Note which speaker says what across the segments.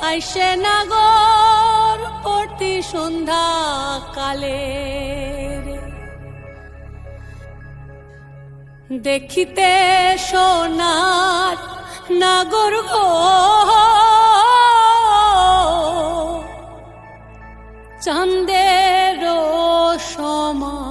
Speaker 1: আইসে নাগর প্রতি সন্ধ্যা কালে দেখিতে সোনার নাগর গো চাঁদের সমান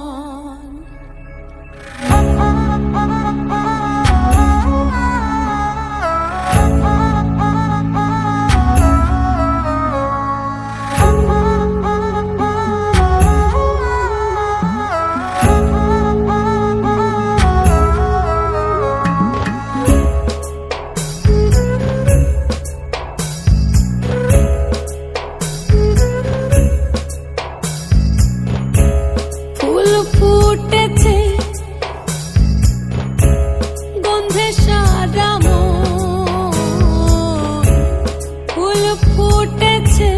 Speaker 1: ফুটেছে গন্ধে সারা মন ফুল ফুটেছে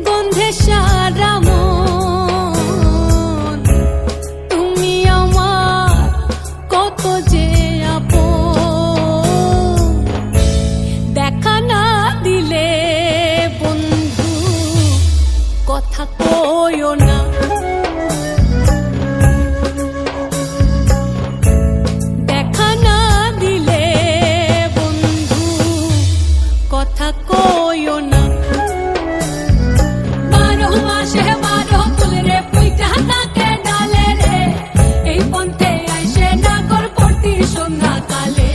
Speaker 1: গন্ধে সারা মন তুমি আমার কত যে আপন দেখা না দিলে বন্ধু কথা কইও না দেখা না দিলে বন্ধু কথা কইও না 12 মাসে 12 ফুল রে পুইটা থাকে ডালে রে এই পন্থে আইসে নাগর প্রতি সন্ধ্যা কালে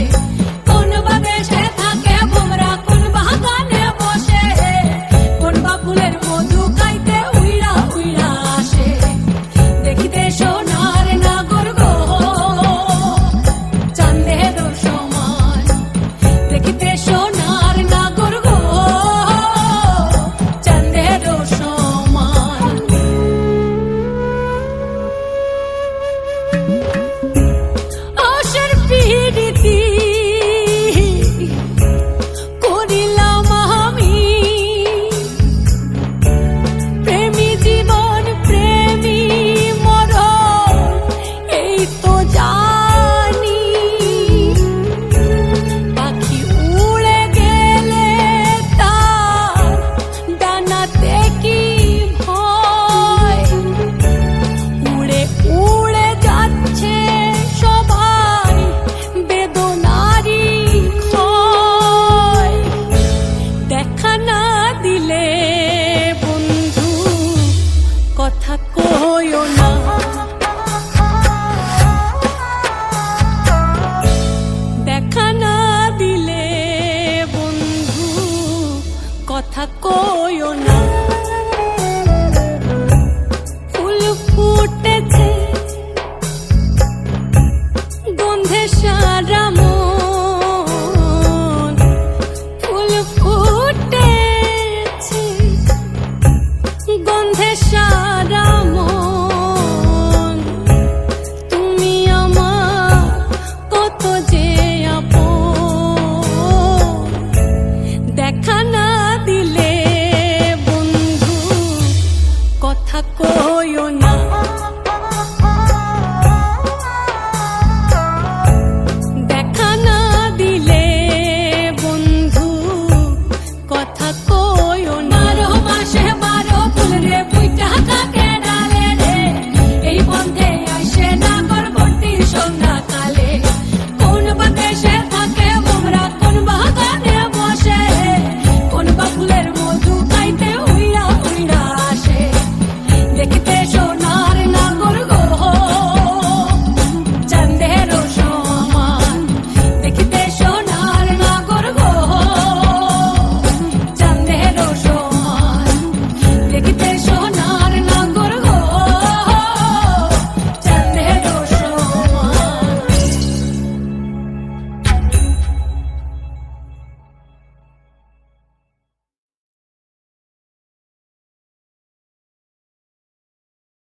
Speaker 1: কোন বা দেশে থাকে ভোমরা কোন বাগানে বসে কোন বা ফুলের মধু খাইতে উইড়া উইড়া আসে দেখিতে সোনার নাগর গো চাঁদের সমান দেখিতে সোনার নাগর গো চাঁদের সমান আশার পিরিতি করিলাম আমি প্রেমী জীবন প্রেমী মরণ এই তো জানি পাখি উড়ে গেলে তার ডানাতে কি ভয় উড়ে উড়ে যাচ্ছে সবাই বেদনারি ক্ষয় দেখা না দিলে বন্ধু কথা কইও না দেখা না দিলে বন্ধু কথা কইও